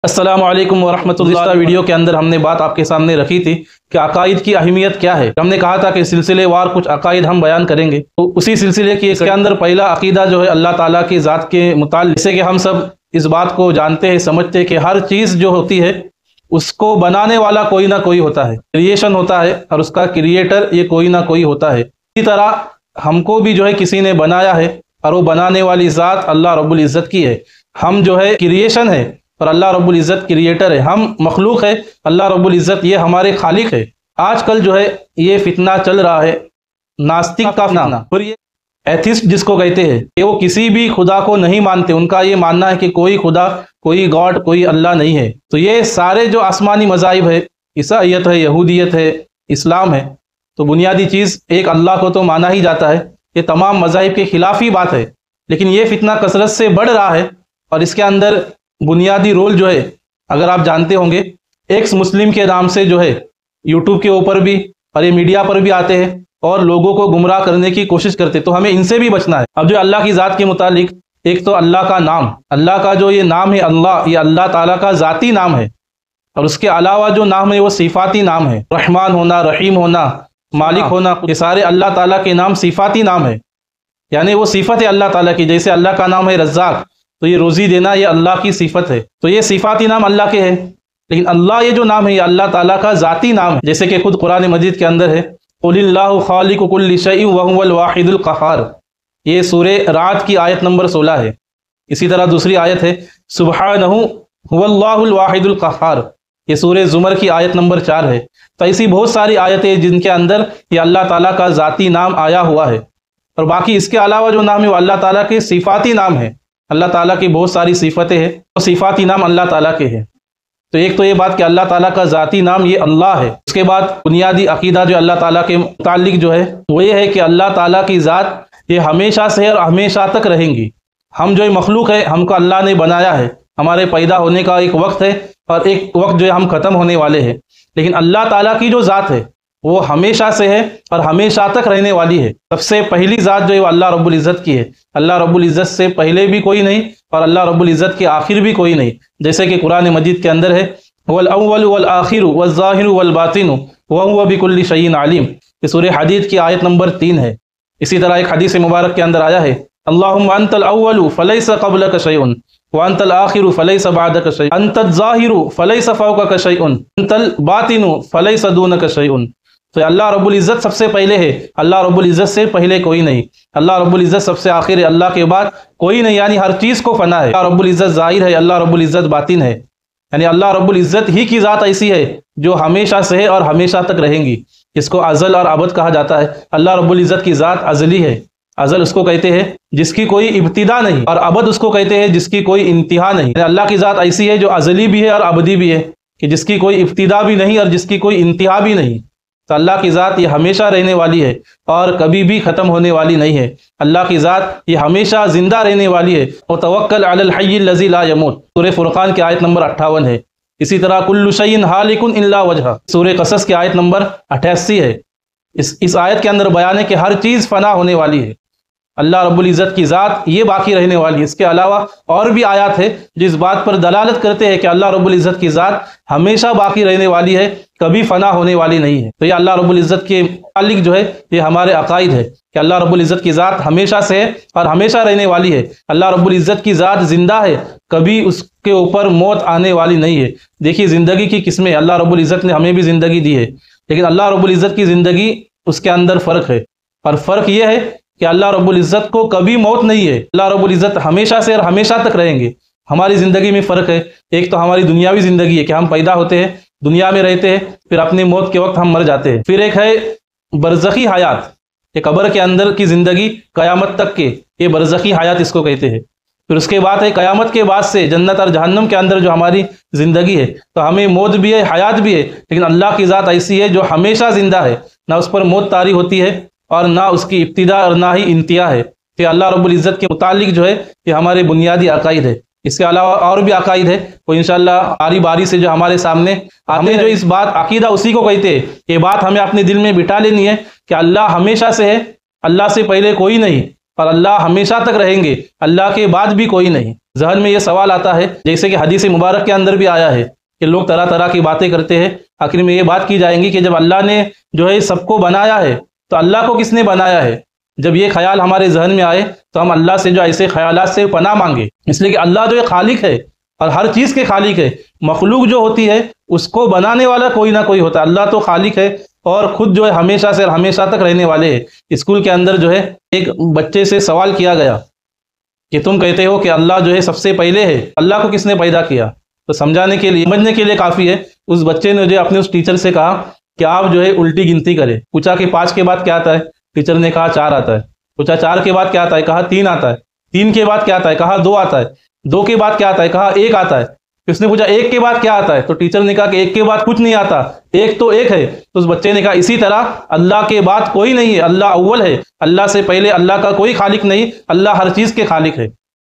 अस्सलामु अलैकुम वरहमतुल्लाह। वीडियो के अंदर हमने बात आपके सामने रखी थी कि अकायद की अहमियत क्या है। हमने कहा था कि सिलसिलेवार कुछ अकायद हम बयान करेंगे, तो उसी सिलसिले की इसके अंदर पहला अकीदा जो है अल्लाह ताला की ज़ात के मुताल्लिक़, जैसे कि हम सब इस बात को जानते हैं, समझते हैं कि हर चीज़ जो होती है उसको बनाने वाला कोई ना कोई होता है, क्रिएशन होता है और उसका क्रिएटर ये कोई ना कोई होता है। इसी तरह हमको भी जो है किसी ने बनाया है और वो बनाने वाली ज़ात अल्लाह रब्बुल इज़्ज़त की है। हम जो है क्रिएशन है और अल्लाह रब्बुल इज़्ज़त क्रिएटर है। हम मखलूक है, अल्लाह रब्बुल इज़्ज़त ये हमारे खालिक है। आजकल जो है ये फितना चल रहा है नास्तिक का फितना, और ये एथिस्ट जिसको कहते हैं कि वो किसी भी खुदा को नहीं मानते। उनका ये मानना है कि कोई खुदा, कोई गॉड, कोई अल्लाह नहीं है। तो ये सारे जो आसमानी मज़ाहिब है, ईसाईयत है, यहूदियत है, इस्लाम है, तो बुनियादी चीज़ एक अल्लाह को तो माना ही जाता है। ये तमाम मज़ाहिब के खिलाफ ही बात है, लेकिन ये फितना कसरत से बढ़ रहा है और इसके अंदर बुनियादी रोल जो है, अगर आप जानते होंगे, एक्स मुस्लिम के नाम से जो है यूट्यूब के ऊपर भी और ये मीडिया पर भी आते हैं और लोगों को गुमराह करने की कोशिश करते, तो हमें इनसे भी बचना है। अब जो अल्लाह की ज़ात के मुतालिक, एक तो अल्लाह का नाम, अल्लाह का जो ये नाम है अल्लाह, ये अल्लाह ताला का ज़ाती नाम है, और उसके अलावा जो नाम है वो सिफाती नाम है। रहमान होना, रहीम होना, मालिक होना, ये सारे अल्लाह ताला के नाम सिफाती नाम है, यानी वो सिफत है अल्लाह ताला की। जैसे अल्लाह का नाम है रज़्ज़ाक़, तो ये रोज़ी देना ये अल्लाह की सिफत है, तो ये सिफाती नाम अल्लाह के हैं। लेकिन अल्लाह ये जो नाम है ये अल्लाह ताला का ज़ाती नाम है, जैसे कि खुद कुरान मजीद के अंदर है, क़ुलिल्लाहु ख़ालिक़ु कुल्लि शैइन व हुवल वाहिदुल क़हार। ये सूरे रात की आयत नंबर 16 है। इसी तरह दूसरी आयत है सुब्हानहु हुवल्लाहुल वाहिदुल क़हार, ये सूरे ज़ुमर की आयत नंबर 4 है। तो ऐसी बहुत सारी आयतें जिनके अंदर ये अल्लाह ताला का ज़ाती नाम आया हुआ है, और बाकी इसके अलावा जो नाम है वो अल्लाह ताला के सिफाती नाम है। अल्लाह ताला की बहुत सारी सिफतें हैं, तो सिफाती नाम अल्लाह ताला के हैं। तो एक तो ये बात कि अल्लाह ताला का ज़ाती नाम ये अल्लाह है। उसके बाद बुनियादी अकीदा जो अल्लाह ताला के मुताल्लिक जो है वो ये है कि अल्लाह ताला की ज़ात ये हमेशा से और हमेशा तक रहेंगी। हम जो मखलूक है, हमको अल्लाह ने बनाया है, हमारे पैदा होने का एक वक्त है और एक वक्त जो है हम ख़त्म होने वाले हैं। लेकिन अल्लाह ताला की जो ज़ात है वो हमेशा से है और हमेशा तक रहने वाली है। सबसे पहली ज़ात जो है वो अल्लाह रब्बुल इज़्ज़त की है। अल्लाह रब्बुल इज़्ज़त से पहले भी कोई नहीं और अल्लाह रब्बुल इज़्ज़त के आखिर भी कोई नहीं। जैसे कि कुरान मजीद के अंदर है वल अव्वलु वल आखिरु वल ज़ाहिरु वल बातिनु व हुवा बिकुल्लि शैइन अलीम, ये सूरह हदीद की आयत नंबर 3 है। इसी तरह एक हदीस मुबारक के अंदर आया है अल्लाहुम्मा अंतल अव्वलु फलैसा क़ब्लका शैउन व अंतल आखिरु फलैसा बअदका शैउन अंतल ज़ाहिरु फलैसा फ़ौक़का शैउन अंतल बातिनु फलैसा दूनका शैउन। तो अल्लाह रब्बुल इज़्ज़त सबसे पहले है, अल्लाह रब्बुल इज़्ज़त से पहले कोई नहीं। अल्लाह रब्बुल इज़्ज़त सबसे आखिर है, अल्लाह के बाद कोई नहीं, यानी हर चीज़ को फना है। अल्लाह रब्बुल इज़्ज़त ज़ाहिर है, अल्लाह रब्बुल इज़्ज़त बातिन है, यानी अल्लाह रब्बुल इज़्ज़त ही की ज़ात ऐसी है जो हमेशा से है और हमेशा तक रहेंगी। इसको अज़ल और अबद कहा जाता है। अल्लाह रब्बुल इज़्ज़त की ज़ात अज़ली है। अज़ल उसको कहते हैं जिसकी कोई इब्तिदा नहीं, और अबद उसको कहते हैं जिसकी कोई इंतहा नहीं। अल्लाह की ज़ात ऐसी है जो अज़ली भी है और अबदी भी है, कि जिसकी कोई इब्तिदा भी नहीं और जिसकी कोई इंतहा भी नहीं। तो अल्लाह की ज़ात ये हमेशा रहने वाली है और कभी भी ख़त्म होने वाली नहीं है। अल्लाह की ज़ात ये हमेशा ज़िंदा रहने वाली है। व तवक्कल अलल हय्यिल लज़ी ला यमूत, सूरह फुरक़ान की आयत नंबर 58 है। इसी तरह कुल्लु शैइन हालिकुन इल्ला वजहा, सूरह क़सस की आयत नंबर 88 है। इस आयत के अंदर बयान है कि हर चीज़ फ़ना होने वाली है, अल्लाह रब्बुल इज़्ज़त की ज़ात ये बाकी रहने वाली है। इसके अलावा और भी आयत है जिस बात पर दलालत करते हैं कि अल्लाह रब्बुल इज़्ज़त की ज़ात हमेशा बाकी रहने वाली है, कभी फना होने वाली नहीं है। तो ये अल्लाह रब्बुल इज़्ज़त के मुताल्लिक जो है ये हमारे अकायद है कि अल्लाह रब्बुल इज़्ज़त की ज़ात हमेशा से है और हमेशा रहने वाली है। अल्लाह रब्बुल इज़्ज़त की ज़ात ज़िंदा है, कभी उसके ऊपर मौत आने वाली नहीं है। देखिए ज़िंदगी की किस्में, अल्लाह रब्बुल इज़्ज़त ने हमें भी ज़िंदगी दी है, लेकिन अल्लाह रब्बुल इज़्ज़त की ज़िंदगी उसके अंदर फ़र्क है, और फ़र्क ये है कि अल्लाह रब्बुल इज़्ज़त को कभी मौत नहीं है। अल्लाह रब्बुल इज़्ज़त हमेशा से और हमेशा तक रहेंगे। हमारी ज़िंदगी में फ़र्क है, एक तो हमारी दुनियावी ज़िंदगी है कि हम पैदा होते हैं, दुनिया में रहते हैं, फिर अपनी मौत के वक्त हम मर जाते हैं। फिर एक है बरज़खी हयात, ये कब्र के अंदर की ज़िंदगी क़यामत तक के, ये बरज़खी हयात इसको कहते हैं। फिर उसके बाद है क़यामत के बाद से जन्नत और जहन्नम के अंदर जो हमारी ज़िंदगी है, तो हमें मौत भी है, हयात भी है, लेकिन अल्लाह की ज़ात ऐसी है जो हमेशा ज़िंदा है, ना उस पर मौत तारी होती है और ना उसकी इब्तिदा और ना ही इंतहा है। तो अल्लाह रब्बुल इज़्ज़त के मुताल्लिक जो है ये हमारे बुनियादी अकायद है। इसके अलावा और भी अकायद है, वो इंशाअल्लाह बारी बारी से जो हमारे सामने हमें जो इस बात अकीदा उसी को कहते हैं। ये बात हमें अपने दिल में बिठा लेनी है कि अल्लाह हमेशा से है, अल्लाह से पहले कोई नहीं और अल्लाह हमेशा तक रहेंगे, अल्लाह के बाद भी कोई नहीं। जहन में ये सवाल आता है, जैसे कि हदीस मुबारक के अंदर भी आया है कि लोग तरह तरह की बातें करते हैं, आखिर में ये बात की जाएंगी कि जब अल्लाह ने जो है सबको बनाया है तो अल्लाह को किसने बनाया है। जब ये ख्याल हमारे जहन में आए तो हम अल्लाह से जो ऐसे ख्यालात से पनाह मांगे, इसलिए कि अल्लाह जो है खालिक है और हर चीज़ के खालिक है। मखलूक जो होती है उसको बनाने वाला कोई ना कोई होता है, अल्लाह तो खालिक है और खुद जो है हमेशा से हमेशा तक रहने वाले हैं। स्कूल के अंदर जो है एक बच्चे से सवाल किया गया कि तुम कहते हो कि अल्लाह जो है सबसे पहले है, अल्लाह को किसने पैदा किया। तो समझाने के लिए, समझने के लिए काफ़ी है, उस बच्चे ने जो अपने उस टीचर से कहा कि आप जो है उल्टी गिनती करें। पूछा कि 5 के बाद क्या आता है, टीचर ने कहा 4 आता है। पूछा 4 के बाद क्या आता है, कहा 3 आता है। 3 के बाद क्या आता है, कहा 2 आता है। 2 के बाद क्या आता है, कहा 1 आता है। उसने पूछा 1 के बाद क्या आता है, तो टीचर ने कहा कि 1 के बाद कुछ नहीं आता, 1 तो 1 है। तो उस बच्चे ने कहा इसी तरह अल्लाह के बाद कोई नहीं है, अल्लाह अव्वल है, अल्लाह से पहले अल्लाह का कोई खालिक नहीं, अल्लाह हर चीज़ के खालिक है।